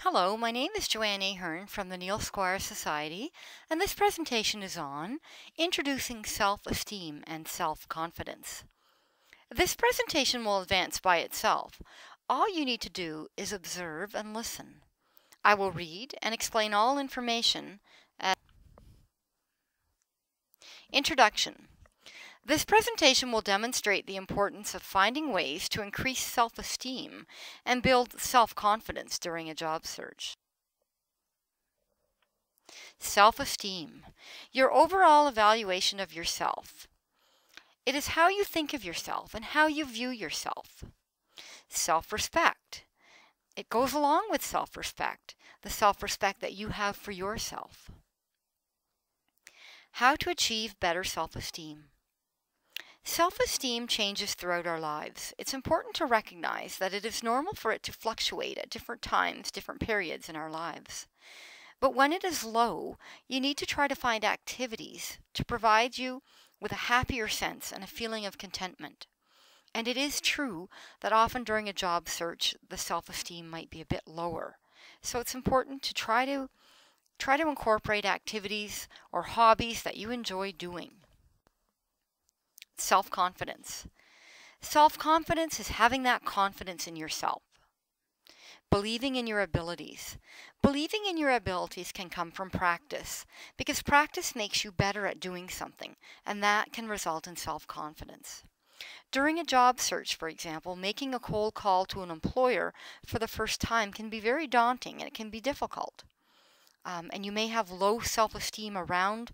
Hello, my name is Joanne Ahern from the Neil Squire Society, and this presentation is on Introducing Self-Esteem and Self-Confidence. This presentation will advance by itself. All you need to do is observe and listen. I will read and explain all information. Introduction. This presentation will demonstrate the importance of finding ways to increase self-esteem and build self-confidence during a job search. Self-esteem, your overall evaluation of yourself. It is how you think of yourself and how you view yourself. Self-respect. It goes along with self-respect, the self-respect that you have for yourself. How to achieve better self-esteem. Self-esteem changes throughout our lives. It's important to recognize that it is normal for it to fluctuate at different times, different periods in our lives. But when it is low, you need to try to find activities to provide you with a happier sense and a feeling of contentment. And it is true that often during a job search, the self-esteem might be a bit lower. So it's important to try to incorporate activities or hobbies that you enjoy doing. Self-confidence. Self-confidence is having that confidence in yourself. Believing in your abilities. Believing in your abilities can come from practice, because practice makes you better at doing something, and that can result in self-confidence. During a job search, for example, making a cold call to an employer for the first time can be very daunting and it can be difficult. And you may have low self-esteem around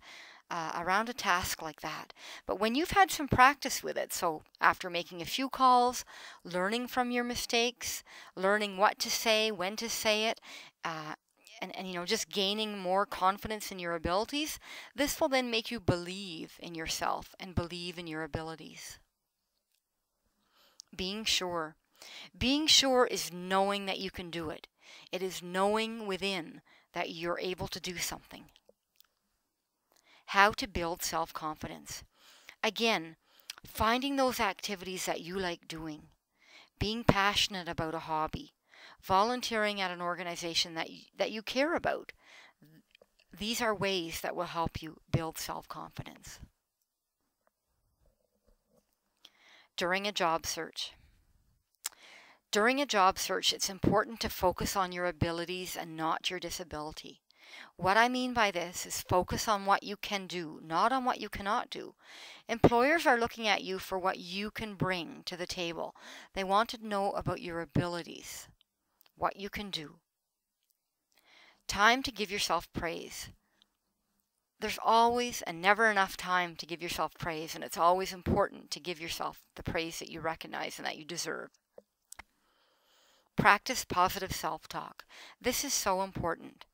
a task like that. But when you've had some practice with it, so after making a few calls, learning from your mistakes, learning what to say, when to say it, and just gaining more confidence in your abilities, this will then make you believe in yourself and believe in your abilities. Being sure. Being sure is knowing that you can do it. It is knowing within that you're able to do something. How to build self-confidence. Again, finding those activities that you like doing, being passionate about a hobby, volunteering at an organization that you care about. These are ways that will help you build self-confidence. During a job search. During a job search, it's important to focus on your abilities and not your disability. What I mean by this is focus on what you can do, not on what you cannot do. Employers are looking at you for what you can bring to the table. They want to know about your abilities, what you can do. Time to give yourself praise. There's always and never enough time to give yourself praise, and it's always important to give yourself the praise that you recognize and that you deserve. Practice positive self-talk. This is so important.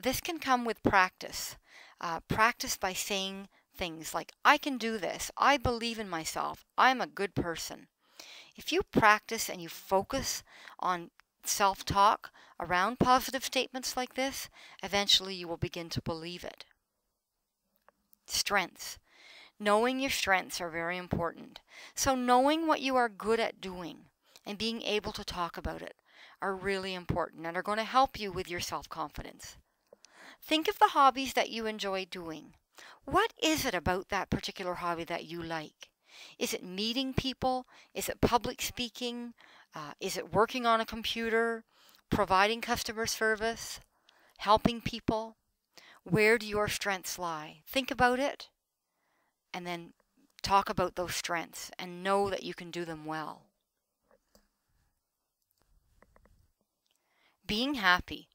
This can come with practice. Practice by saying things like, I can do this, I believe in myself, I'm a good person. If you practice and you focus on self-talk around positive statements like this, eventually you will begin to believe it. Strengths. Knowing your strengths are very important. So knowing what you are good at doing and being able to talk about it are really important and are going to help you with your self-confidence. Think of the hobbies that you enjoy doing. What is it about that particular hobby that you like? Is it meeting people? Is it public speaking? Is it working on a computer? Providing customer service? Helping people? Where do your strengths lie? Think about it and then talk about those strengths and know that you can do them well. Being happy.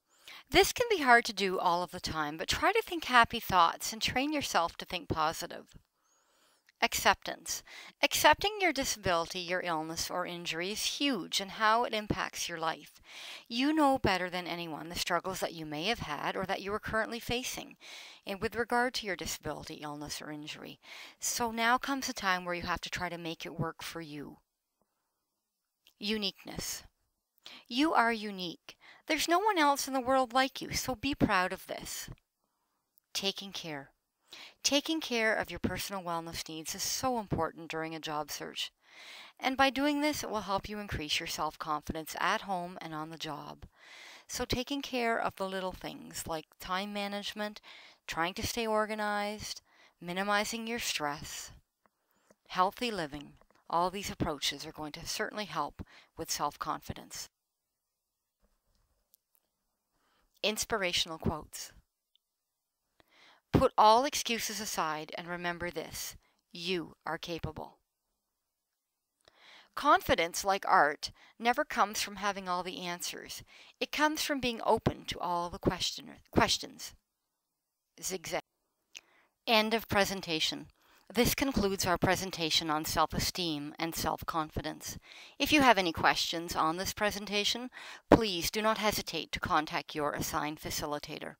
This can be hard to do all of the time, but try to think happy thoughts and train yourself to think positive. Acceptance. Accepting your disability, your illness, or injury is huge in how it impacts your life. You know better than anyone the struggles that you may have had or that you are currently facing with regard to your disability, illness, or injury. So now comes a time where you have to try to make it work for you. Uniqueness. You are unique. There's no one else in the world like you, so be proud of this. Taking care. Taking care of your personal wellness needs is so important during a job search. And by doing this, it will help you increase your self-confidence at home and on the job. So taking care of the little things like time management, trying to stay organized, minimizing your stress, healthy living, all these approaches are going to certainly help with self-confidence. Inspirational quotes. Put all excuses aside and remember this: you are capable. Confidence, like art, never comes from having all the answers. It comes from being open to all the questions. Zigzag. End of presentation. This concludes our presentation on self-esteem and self-confidence. If you have any questions on this presentation, please do not hesitate to contact your assigned facilitator.